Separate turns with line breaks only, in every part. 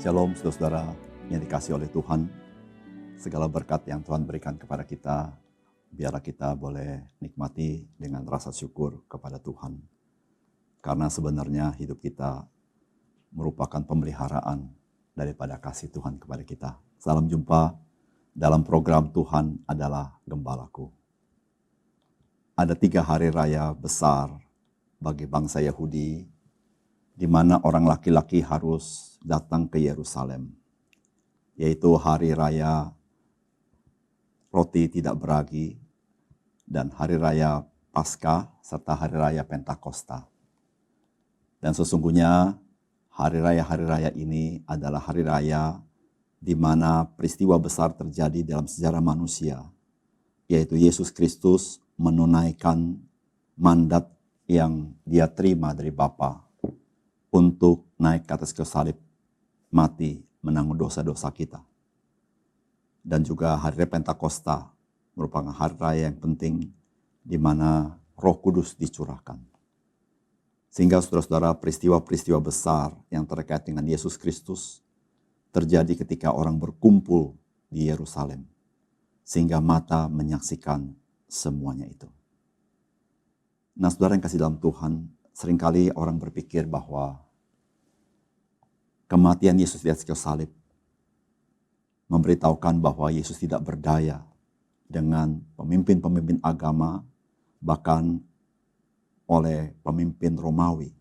Shalom saudara-saudara yang dikasih oleh Tuhan. Segala berkat yang Tuhan berikan kepada kita, biarlah kita boleh nikmati dengan rasa syukur kepada Tuhan. Karena sebenarnya hidup kita merupakan pemeliharaan daripada kasih Tuhan kepada kita. Salam jumpa dalam program Tuhan adalah Gembalaku. Ada 3 hari raya besar bagi bangsa Yahudi, di mana orang laki-laki harus datang ke Yerusalem, yaitu hari raya roti tidak beragi dan hari raya Paskah serta hari raya Pentakosta. Dan sesungguhnya hari raya ini adalah hari raya di mana peristiwa besar terjadi dalam sejarah manusia, yaitu Yesus Kristus menunaikan mandat yang Dia terima dari Bapa untuk naik ke atas kayu salib, mati, menanggung dosa-dosa kita. Dan juga hari raya Pentakosta merupakan hari raya yang penting di mana Roh Kudus dicurahkan. Sehingga saudara-saudara, peristiwa-peristiwa besar yang terkait dengan Yesus Kristus terjadi ketika orang berkumpul di Yerusalem, sehingga mata menyaksikan semuanya itu. Nah, saudara yang kasih dalam Tuhan, seringkali orang berpikir bahwa kematian Yesus di atas kayu salib memberitahukan bahwa Yesus tidak berdaya dengan pemimpin-pemimpin agama, bahkan oleh pemimpin Romawi.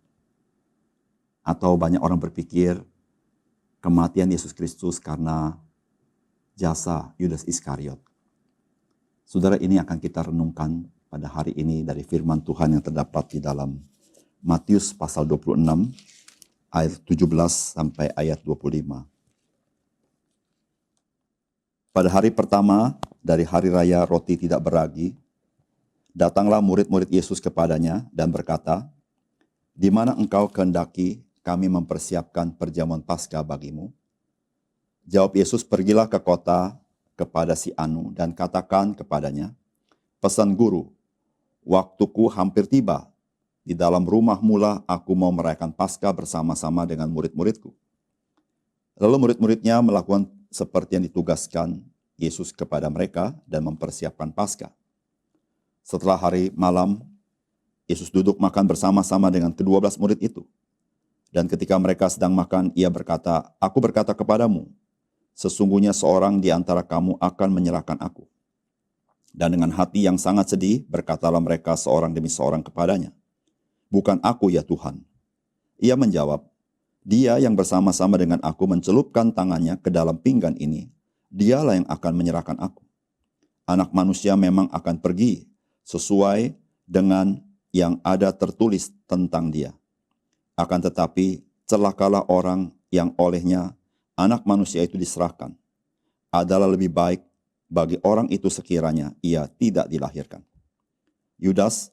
Atau banyak orang berpikir kematian Yesus Kristus karena jasa Yudas Iskariot. Saudara, ini akan kita renungkan pada hari ini dari firman Tuhan yang terdapat di dalam Matius pasal 26 ayat 17 sampai ayat 25. Pada hari pertama dari hari raya roti tidak beragi, datanglah murid-murid Yesus kepadanya dan berkata, "Di mana engkau kehendaki kami mempersiapkan perjamuan Paskah bagimu?" Jawab Yesus, "Pergilah ke kota kepada si Anu dan katakan kepadanya, pesan guru, waktuku hampir tiba. Di dalam rumah mula aku mau merayakan Paskah bersama-sama dengan murid-muridku." Lalu murid-muridnya melakukan seperti yang ditugaskan Yesus kepada mereka dan mempersiapkan Paskah. Setelah hari malam, Yesus duduk makan bersama-sama dengan ke-12 murid itu. Dan ketika mereka sedang makan, ia berkata, "Aku berkata kepadamu, sesungguhnya seorang di antara kamu akan menyerahkan aku." Dan dengan hati yang sangat sedih, berkatalah mereka seorang demi seorang kepadanya, "Bukan aku ya Tuhan." Ia menjawab, "Dia yang bersama-sama dengan aku mencelupkan tangannya ke dalam pinggan ini, dialah yang akan menyerahkan aku. Anak manusia memang akan pergi sesuai dengan yang ada tertulis tentang dia. Akan tetapi celakalah orang yang olehnya anak manusia itu diserahkan. Adalah lebih baik bagi orang itu sekiranya ia tidak dilahirkan." Yudas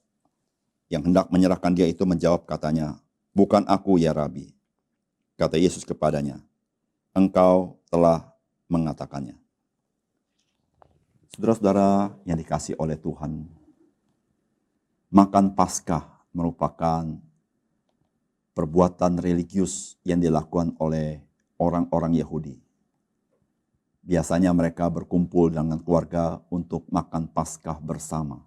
yang hendak menyerahkan dia itu menjawab katanya, "Bukan aku ya Rabi." Kata Yesus kepadanya, "Engkau telah mengatakannya." Saudara-saudara yang dikasih oleh Tuhan, makan Paskah merupakan perbuatan religius yang dilakukan oleh orang-orang Yahudi. Biasanya mereka berkumpul dengan keluarga untuk makan Paskah bersama.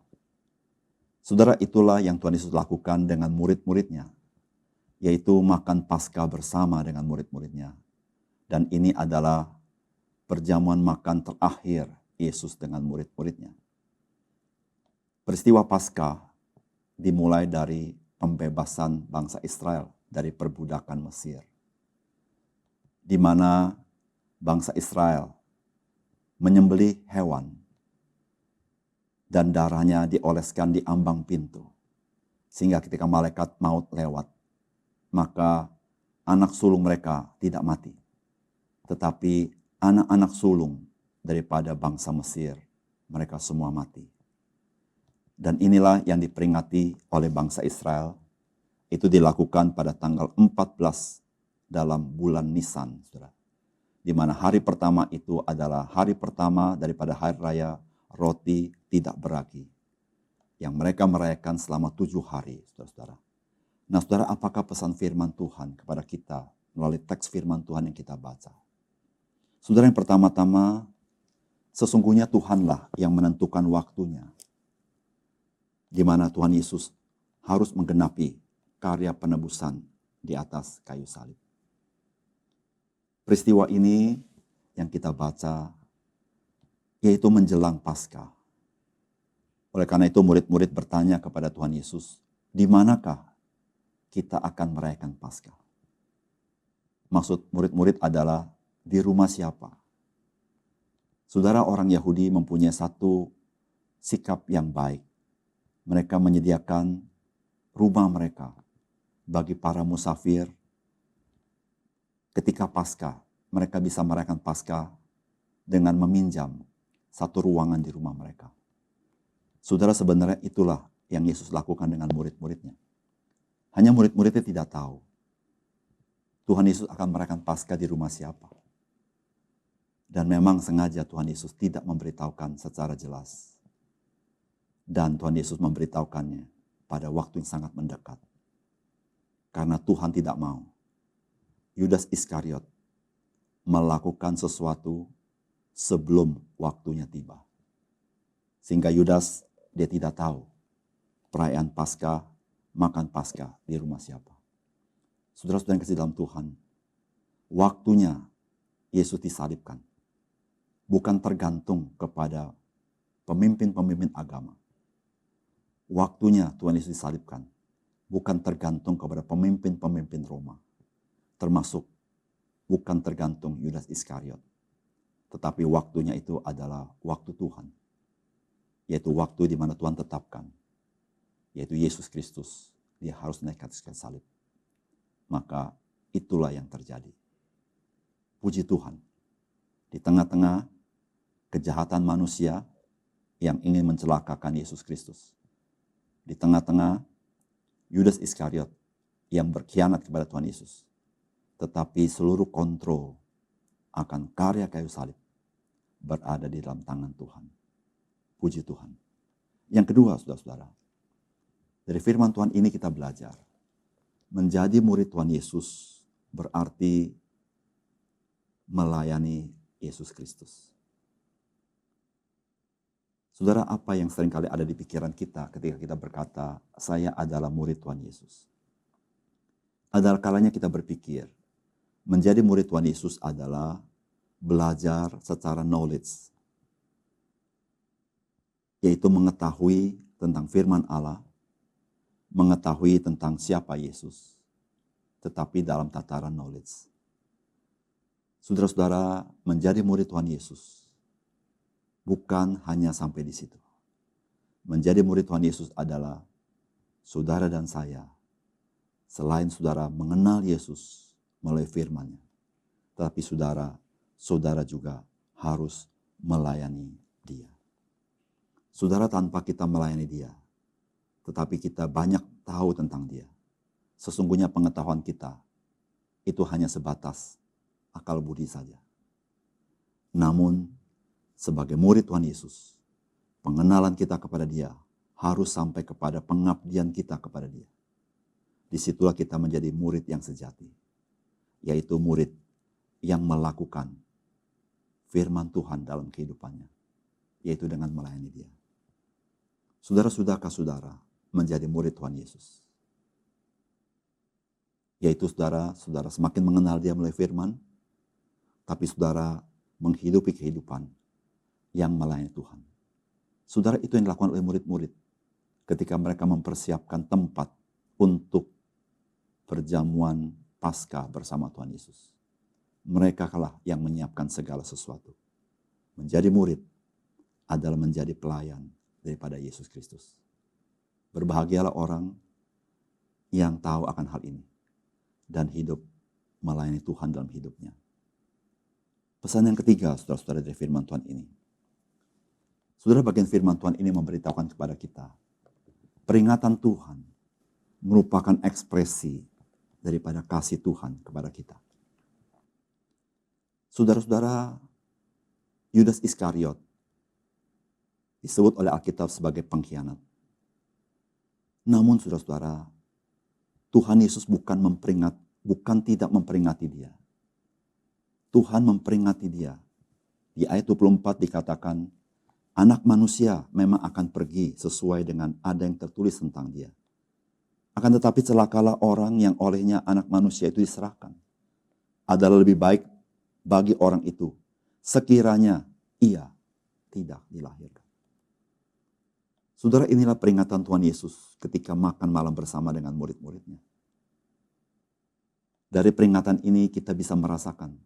Saudara, itulah yang Tuhan Yesus lakukan dengan murid-muridnya, yaitu makan Paskah bersama dengan murid-muridnya. Dan ini adalah perjamuan makan terakhir Yesus dengan murid-muridnya. Peristiwa Paskah dimulai dari pembebasan bangsa Israel dari perbudakan Mesir, di mana bangsa Israel menyembelih hewan dan darahnya dioleskan di ambang pintu. Sehingga ketika malaikat maut lewat, maka anak sulung mereka tidak mati. Tetapi anak-anak sulung daripada bangsa Mesir, mereka semua mati. Dan inilah yang diperingati oleh bangsa Israel. Itu dilakukan pada tanggal 14 dalam bulan Nisan, saudara. Di mana hari pertama itu adalah hari pertama daripada hari raya roti tidak beragi, yang mereka merayakan selama 7 hari, saudara-saudara. Nah, saudara, apakah pesan firman Tuhan kepada kita melalui teks firman Tuhan yang kita baca. Saudara, yang pertama-tama, sesungguhnya Tuhanlah yang menentukan waktunya, di mana Tuhan Yesus harus menggenapi karya penebusan di atas kayu salib. Peristiwa ini yang kita baca, yaitu menjelang Paskah. Oleh karena itu murid-murid bertanya kepada Tuhan Yesus, di manakah kita akan merayakan Paskah? Maksud murid-murid adalah di rumah siapa? Saudara, orang Yahudi mempunyai satu sikap yang baik. Mereka menyediakan rumah mereka bagi para musafir. Ketika Paskah, mereka bisa merayakan Paskah dengan meminjam satu ruangan di rumah mereka. Saudara, sebenarnya itulah yang Yesus lakukan dengan murid-muridnya. Hanya murid-muridnya tidak tahu Tuhan Yesus akan merayakan Paskah di rumah siapa. Dan memang sengaja Tuhan Yesus tidak memberitahukan secara jelas. Dan Tuhan Yesus memberitahukannya pada waktu yang sangat mendekat. Karena Tuhan tidak mau Yudas Iskariot melakukan sesuatu sebelum waktunya tiba. Sehingga Yudas, dia tidak tahu perayaan Paskah, makan Paskah di rumah siapa. Saudara-saudara yang kasih dalam Tuhan, waktunya Yesus disalibkan bukan tergantung kepada pemimpin-pemimpin agama. Waktunya Tuhan Yesus disalibkan bukan tergantung kepada pemimpin-pemimpin Roma. Termasuk bukan tergantung Yudas Iskariot. Tetapi waktunya itu adalah waktu Tuhan. Yaitu waktu di mana Tuhan tetapkan. Yaitu Yesus Kristus. Dia harus naik ke atas kayu salib. Maka itulah yang terjadi. Puji Tuhan. Di tengah-tengah kejahatan manusia yang ingin mencelakakan Yesus Kristus. Di tengah-tengah Yudas Iskariot yang berkhianat kepada Tuhan Yesus. Tetapi seluruh kontrol akan karya kayu salib berada di dalam tangan Tuhan. Puji Tuhan. Yang kedua, saudara-saudara, dari firman Tuhan ini kita belajar. Menjadi murid Tuhan Yesus berarti melayani Yesus Kristus. Saudara, apa yang seringkali ada di pikiran kita ketika kita berkata, saya adalah murid Tuhan Yesus? Adalah kalanya kita berpikir, menjadi murid Tuhan Yesus adalah belajar secara knowledge. Yaitu mengetahui tentang firman Allah, mengetahui tentang siapa Yesus, tetapi dalam tataran knowledge. Saudara-saudara, menjadi murid Tuhan Yesus bukan hanya sampai di situ. Menjadi murid Tuhan Yesus adalah saudara dan saya, selain saudara mengenal Yesus melalui firman-Nya, tetapi saudara juga harus melayani Dia. Saudara, tanpa kita melayani Dia, tetapi kita banyak tahu tentang Dia, sesungguhnya pengetahuan kita itu hanya sebatas akal budi saja. Namun, sebagai murid Tuhan Yesus, pengenalan kita kepada Dia harus sampai kepada pengabdian kita kepada Dia. Disitulah kita menjadi murid yang sejati, yaitu murid yang melakukan firman Tuhan dalam kehidupannya, yaitu dengan melayani Dia. Saudara, sudahkah saudara menjadi murid Tuhan Yesus? Yaitu saudara semakin mengenal Dia melalui firman, tapi saudara menghidupi kehidupan yang melayani Tuhan. Saudara, itu yang dilakukan oleh murid-murid ketika mereka mempersiapkan tempat untuk perjamuan Paskah bersama Tuhan Yesus. Mereka lah yang menyiapkan segala sesuatu. Menjadi murid adalah menjadi pelayan daripada Yesus Kristus. Berbahagialah orang yang tahu akan hal ini dan hidup melayani Tuhan dalam hidupnya. Pesan yang ketiga, saudara-saudara, dari firman Tuhan ini. Saudara, bagian firman Tuhan ini memberitahukan kepada kita, peringatan Tuhan merupakan ekspresi daripada kasih Tuhan kepada kita. Saudara-saudara, Yudas Iskariot disebut oleh Alkitab sebagai pengkhianat. Namun saudara-saudara, Tuhan Yesus bukan bukan tidak memperingati dia. Tuhan memperingati dia. Di ayat 24 dikatakan, anak manusia memang akan pergi sesuai dengan ada yang tertulis tentang dia. Akan tetapi celakalah orang yang olehnya anak manusia itu diserahkan. Adalah lebih baik bagi orang itu sekiranya ia tidak dilahirkan. Saudara, inilah peringatan Tuhan Yesus ketika makan malam bersama dengan murid-muridnya. Dari peringatan ini kita bisa merasakan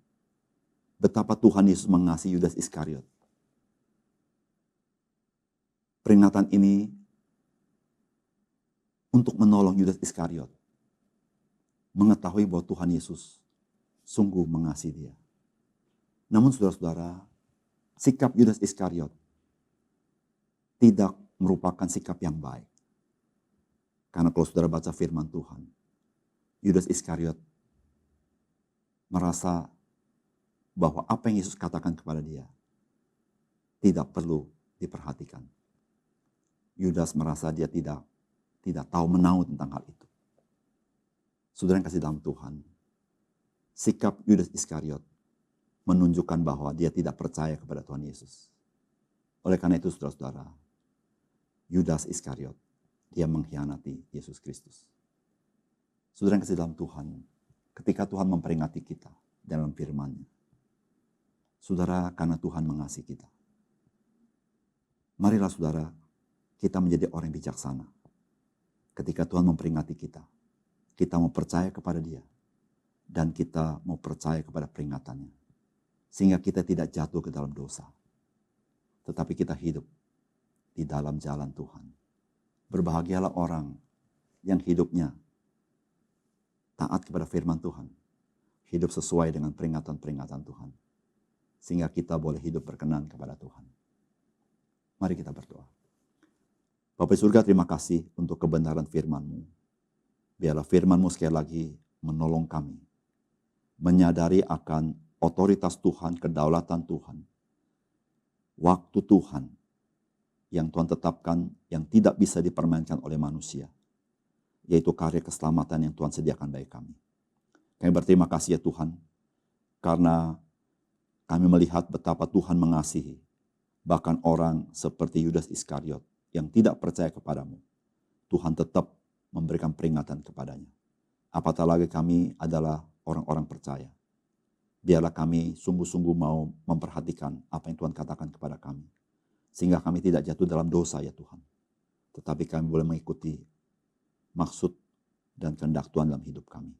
betapa Tuhan Yesus mengasihi Yudas Iskariot. Peringatan ini untuk menolong Yudas Iskariot mengetahui bahwa Tuhan Yesus sungguh mengasihi dia. Namun saudara-saudara, sikap Yudas Iskariot tidak merupakan sikap yang baik. Karena kalau saudara baca firman Tuhan, Yudas Iskariot merasa bahwa apa yang Yesus katakan kepada dia tidak perlu diperhatikan. Yudas merasa dia tidak tahu menahu tentang hal itu. Saudara yang kasih dalam Tuhan, sikap Yudas Iskariot menunjukkan bahwa dia tidak percaya kepada Tuhan Yesus. Oleh karena itu saudara-saudara, Yudas Iskariot, dia mengkhianati Yesus Kristus. Saudara yang kasih dalam Tuhan, ketika Tuhan memperingati kita dalam firman-Nya, saudara, karena Tuhan mengasihi kita, marilah saudara, kita menjadi orang yang bijaksana. Ketika Tuhan memperingati kita mau percaya kepada Dia, dan kita mau percaya kepada peringatannya. Sehingga kita tidak jatuh ke dalam dosa, tetapi kita hidup di dalam jalan Tuhan. Berbahagialah orang yang hidupnya taat kepada firman Tuhan, hidup sesuai dengan peringatan-peringatan Tuhan, sehingga kita boleh hidup berkenan kepada Tuhan. Mari kita berdoa. Bapa surga, terima kasih untuk kebenaran firman-Mu. Biarlah firman-Mu sekali lagi menolong kami menyadari akan otoritas Tuhan, kedaulatan Tuhan, waktu Tuhan yang Tuhan tetapkan yang tidak bisa dipermainkan oleh manusia, yaitu karya keselamatan yang Tuhan sediakan bagi kami. Kami berterima kasih ya Tuhan, karena kami melihat betapa Tuhan mengasihi bahkan orang seperti Yudas Iskariot yang tidak percaya kepadamu. Tuhan tetap memberikan peringatan kepadanya. Apatah lagi kami adalah orang-orang percaya. Biarlah kami sungguh-sungguh mau memperhatikan apa yang Tuhan katakan kepada kami. Sehingga kami tidak jatuh dalam dosa ya Tuhan. Tetapi kami boleh mengikuti maksud dan kehendak Tuhan dalam hidup kami.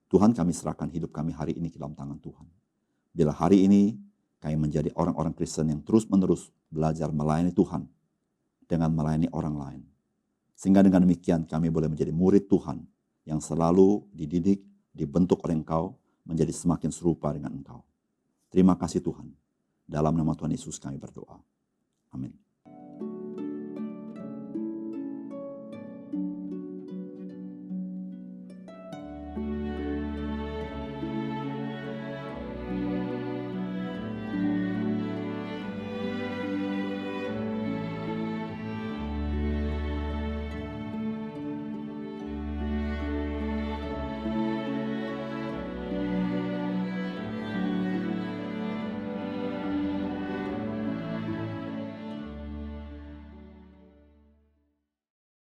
Tuhan, kami serahkan hidup kami hari ini ke dalam tangan Tuhan. Bila hari ini kami menjadi orang-orang Kristen yang terus-menerus belajar melayani Tuhan dengan melayani orang lain. Sehingga dengan demikian kami boleh menjadi murid Tuhan yang selalu dididik, dibentuk oleh Engkau, menjadi semakin serupa dengan Engkau. Terima kasih Tuhan. Dalam nama Tuhan Yesus kami berdoa. Amin.